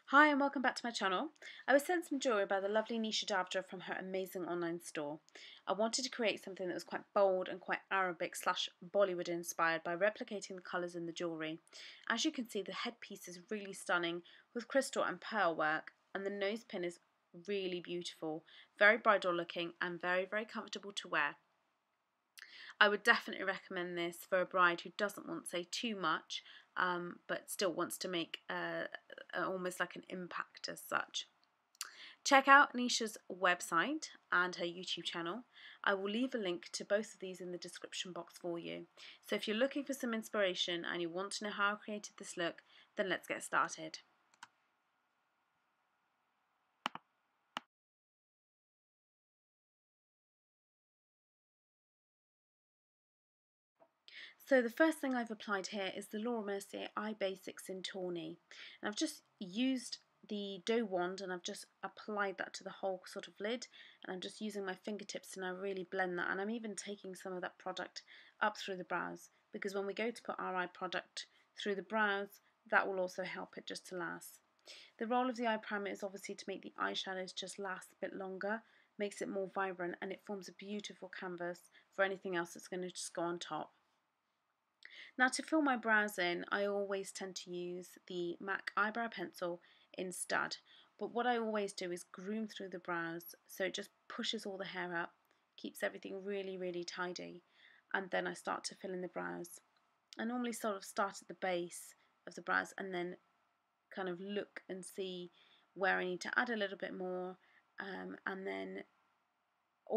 Hi and welcome back to my channel. I was sent some jewellery by the lovely Nisha Davdra from her amazing online store. I wanted to create something that was quite bold and quite Arabic / Bollywood inspired by replicating the colours in the jewellery. As you can see, the headpiece is really stunning with crystal and pearl work, and the nose pin is really beautiful, very bridal looking and very comfortable to wear. I would definitely recommend this for a bride who doesn't want, say, too much, but still wants to make almost like an impact as such. Check out Nisha's website and her YouTube channel. I will leave a link to both of these in the description box for you. So if you're looking for some inspiration and you want to know how I created this look, then let's get started. So the first thing I've applied here is the Laura Mercier Eye Basics in Tawny. And I've just used the dough wand and I've just applied that to the whole sort of lid, and I'm just using my fingertips to now really blend that, and I'm even taking some of that product up through the brows, because when we go to put our eye product through the brows, that will also help it just to last. The role of the eye primer is obviously to make the eyeshadows just last a bit longer, makes it more vibrant, and it forms a beautiful canvas for anything else that's going to just go on top. Now, to fill my brows in, I always tend to use the MAC eyebrow pencil in Stud, but what I always do is groom through the brows, so it just pushes all the hair up, keeps everything really tidy, and then I start to fill in the brows. I normally sort of start at the base of the brows and then kind of look and see where I need to add a little bit more, and then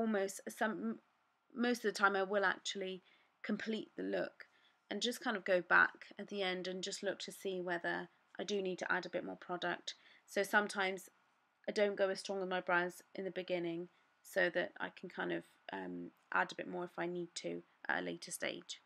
most of the time I will actually complete the look and just kind of go back at the end and just look to see whether I do need to add a bit more product. So sometimes I don't go as strong with my brows in the beginning, so that I can kind of add a bit more if I need to at a later stage.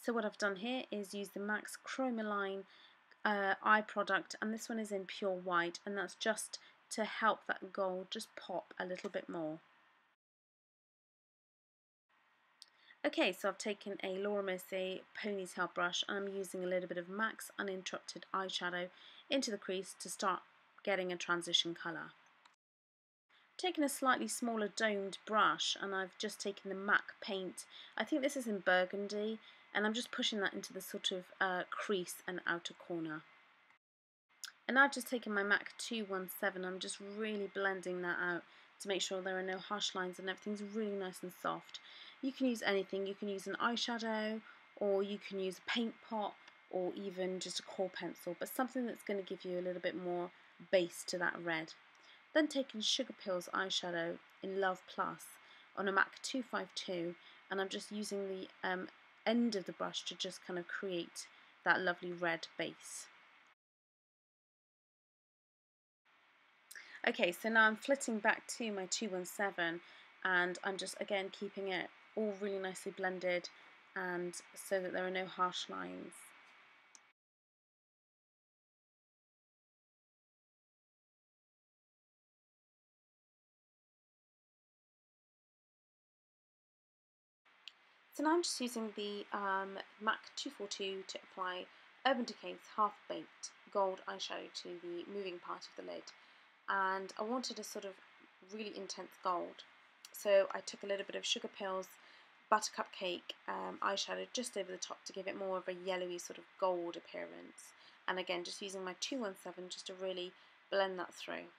So what I've done here is use the MAC Chromaline eye product, and this one is in pure white, and that's just to help that gold just pop a little bit more. Okay, so I've taken a Laura Mercier ponytail brush and I'm using a little bit of MAC's Uninterrupted eyeshadow into the crease to start getting a transition colour. Taken a slightly smaller domed brush and I've just taken the MAC paint. I think this is in burgundy, and I'm just pushing that into the sort of crease and outer corner. And I've just taken my MAC 217, I'm just really blending that out to make sure there are no harsh lines and everything's really nice and soft. You can use anything, you can use an eyeshadow, or you can use a paint pot, or even just a kohl pencil, but something that's going to give you a little bit more base to that red. Then taking Sugar Pills eyeshadow in Love Plus on a MAC 252, and I'm just using the end of the brush to just kind of create that lovely red base. Okay, so now I'm flitting back to my 217, and I'm just again keeping it all really nicely blended, and so that there are no harsh lines. So now I'm just using the MAC 242 to apply Urban Decay's Half Baked Gold eyeshadow to the moving part of the lid, and I wanted a sort of really intense gold, so I took a little bit of Sugar Pills Buttercup Cake eyeshadow just over the top to give it more of a yellowy sort of gold appearance, and again just using my 217 just to really blend that through.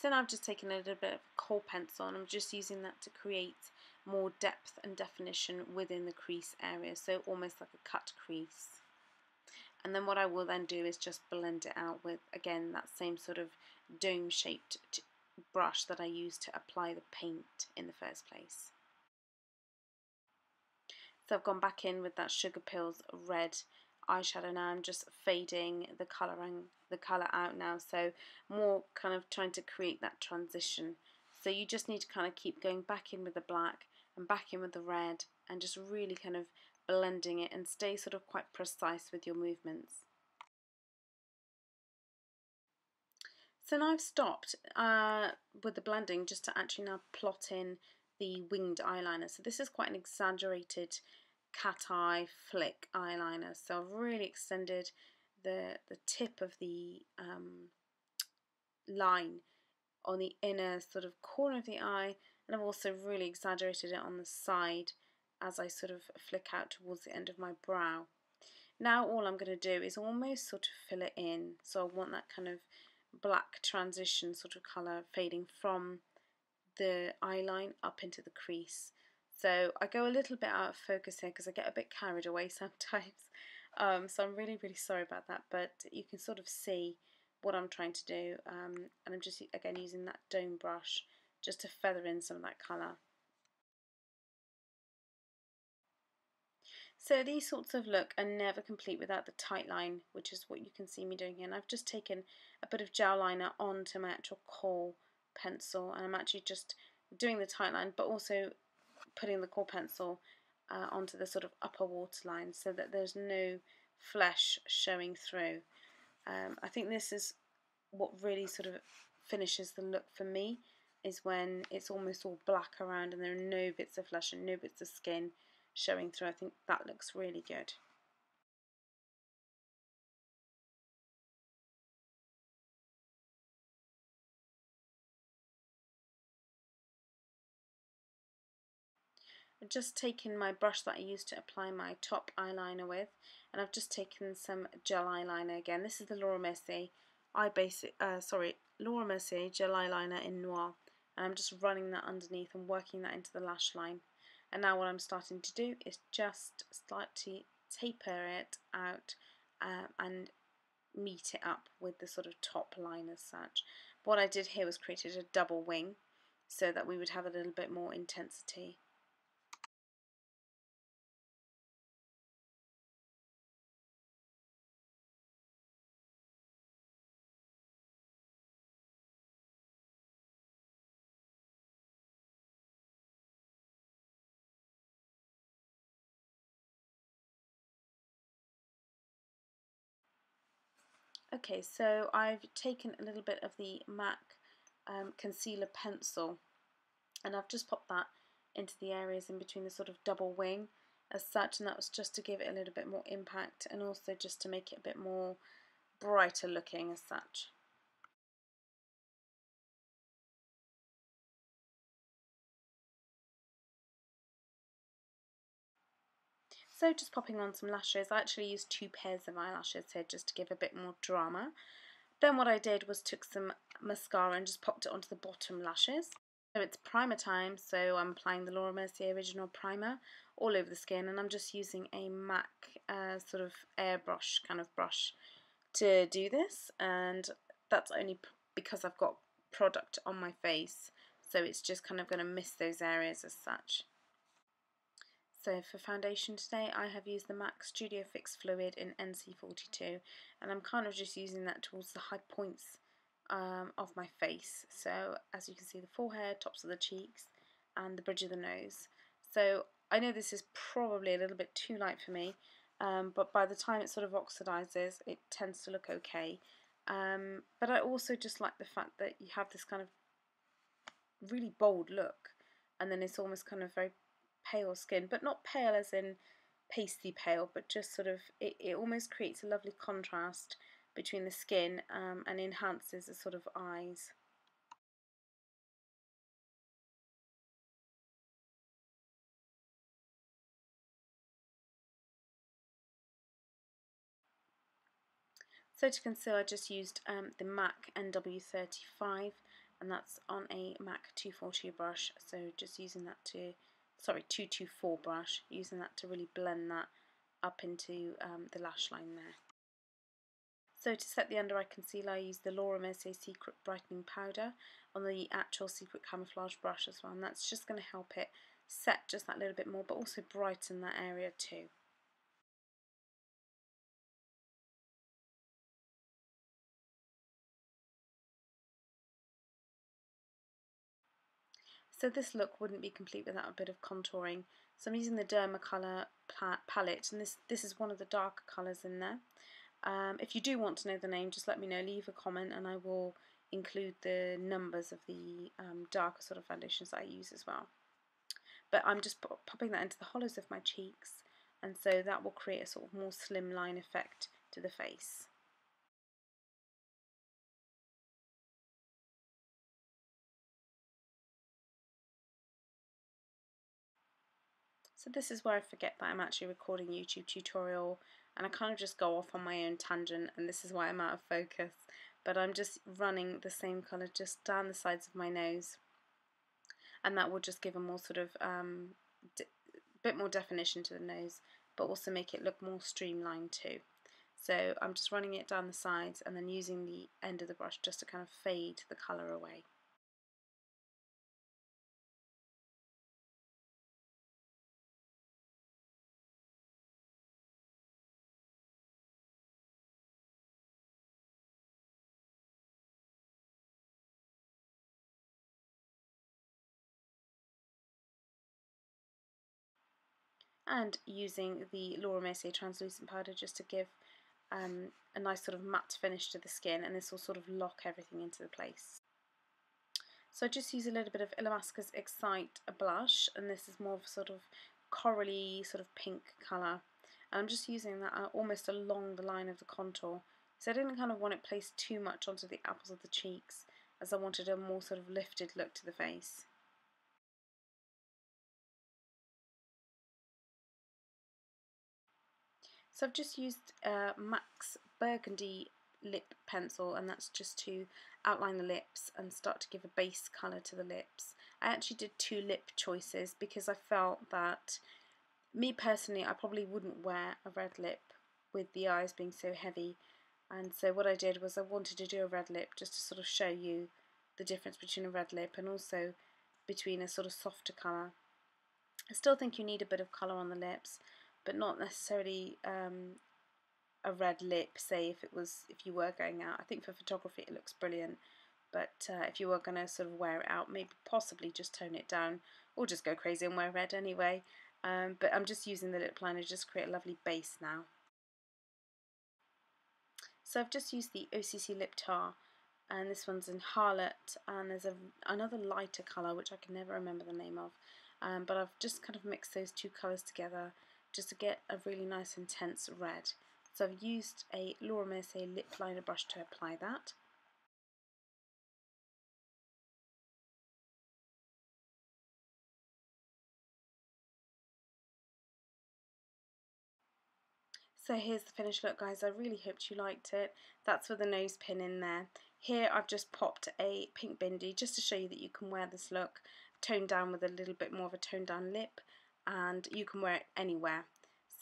So now I've just taken a little bit of kohl pencil, and I'm just using that to create more depth and definition within the crease area, so almost like a cut crease. And then what I will then do is just blend it out with, again, that same sort of dome shaped brush that I used to apply the paint in the first place. So I've gone back in with that Sugar Pills red eyeshadow. Now I'm just fading the colour out now, so more kind of trying to create that transition. So you just need to kind of keep going back in with the black and back in with the red, and just really kind of blending it, and stay sort of quite precise with your movements. So now I've stopped with the blending just to actually now plot in the winged eyeliner. So this is quite an exaggerated cat eye flick eyeliner. So I've really extended the tip of the line on the inner sort of corner of the eye, and I've also really exaggerated it on the side as I sort of flick out towards the end of my brow. Now all I'm going to do is almost sort of fill it in, so I want that kind of black transition sort of colour fading from the eyeline up into the crease. So I go a little bit out of focus here because I get a bit carried away sometimes. So I'm really sorry about that, but you can sort of see what I'm trying to do, and I'm just again using that dome brush just to feather in some of that colour. So these sorts of look are never complete without the tight line, which is what you can see me doing here. And I've just taken a bit of gel liner onto my actual kohl pencil, and I'm actually just doing the tight line, but also putting the kohl pencil onto the sort of upper waterline so that there's no flesh showing through. I think this is what really sort of finishes the look for me, is when it's almost all black around and there are no bits of flesh and no bits of skin showing through. I think that looks really good. I've just taken my brush that I used to apply my top eyeliner with, and I've just taken some gel eyeliner again. This is the Laura Mercier Laura Mercier gel eyeliner in Noir, and I'm just running that underneath and working that into the lash line. And now what I'm starting to do is just start to taper it out and meet it up with the sort of top line as such. What I did here was created a double wing so that we would have a little bit more intensity. Okay, so I've taken a little bit of the MAC concealer pencil, and I've just popped that into the areas in between the sort of double wing as such, and that was just to give it a little bit more impact and also just to make it a bit more brighter looking as such. So just popping on some lashes. I actually used 2 pairs of eyelashes here just to give a bit more drama. Then what I did was took some mascara and just popped it onto the bottom lashes. So it's primer time, so I'm applying the Laura Mercier Original Primer all over the skin, and I'm just using a MAC sort of airbrush kind of brush to do this, and that's only because I've got product on my face, so it's just kind of going to miss those areas as such. So for foundation today, I have used the MAC Studio Fix Fluid in NC42, and I'm kind of just using that towards the high points of my face. So as you can see, the forehead, tops of the cheeks, and the bridge of the nose. So I know this is probably a little bit too light for me, but by the time it sort of oxidizes, it tends to look okay. But I also just like the fact that you have this kind of really bold look, and then it's almost kind of very pale skin, but not pale as in pasty pale, but just sort of, it almost creates a lovely contrast between the skin and enhances the sort of eyes. So to conceal, I just used the MAC NW35, and that's on a MAC 242 brush, so just using that to, sorry, 224 brush, using that to really blend that up into the lash line there. So to set the under eye concealer, I used the Laura Mercier Secret Brightening Powder on the actual Secret Camouflage brush as well, and that's just going to help it set just that little bit more, but also brighten that area too. So this look wouldn't be complete without a bit of contouring. So I'm using the Dermacolour palette, and this is one of the darker colours in there. If you do want to know the name, just let me know, leave a comment, and I will include the numbers of the darker sort of foundations that I use as well. But I'm just popping that into the hollows of my cheeks, and so that will create a sort of more slimline effect to the face. So this is where I forget that I'm actually recording a YouTube tutorial, and I kind of just go off on my own tangent, and this is why I'm out of focus. But I'm just running the same colour just down the sides of my nose, and that will just give a more sort of bit more definition to the nose, but also make it look more streamlined too. So I'm just running it down the sides and then using the end of the brush just to kind of fade the colour away. And using the Laura Mercier translucent powder just to give a nice sort of matte finish to the skin, and this will sort of lock everything into place. So I just use a little bit of Illamasqua's Excite blush, and this is more of a sort of corally sort of pink colour. And I'm just using that almost along the line of the contour. So I didn't kind of want it placed too much onto the apples of the cheeks, as I wanted a more sort of lifted look to the face. So I've just used MAC's Burgundy lip pencil, and that's just to outline the lips and start to give a base colour to the lips. I actually did two lip choices because I felt that, me personally, I probably wouldn't wear a red lip with the eyes being so heavy, and so what I did was I wanted to do a red lip just to sort of show you the difference between a red lip and also between a sort of softer colour. I still think you need a bit of colour on the lips, but not necessarily a red lip, say if you were going out. I think for photography it looks brilliant, but if you were going to sort of wear it out, maybe possibly just tone it down or just go crazy and wear red anyway. But I'm just using the lip liner just to create a lovely base now. So I've just used the OCC Lip Tar, and this one's in Harlot, and there's another lighter colour which I can never remember the name of, but I've just kind of mixed those two colours together just to get a really nice intense red. So I've used a Laura Mercier lip liner brush to apply that. So here's the finished look, guys. I really hoped you liked it. That's with the nose pin in there. Here I've just popped a pink bindi just to show you that you can wear this look toned down with a little bit more of a toned down lip, and you can wear it anywhere.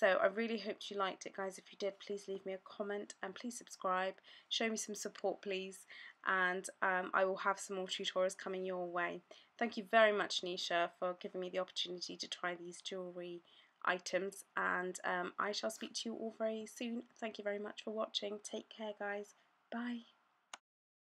So I really hoped you liked it, guys. If you did, please leave me a comment and please subscribe. Show me some support, please, and I will have some more tutorials coming your way. Thank you very much, Nisha, for giving me the opportunity to try these jewellery items, and I shall speak to you all very soon. Thank you very much for watching. Take care, guys. Bye.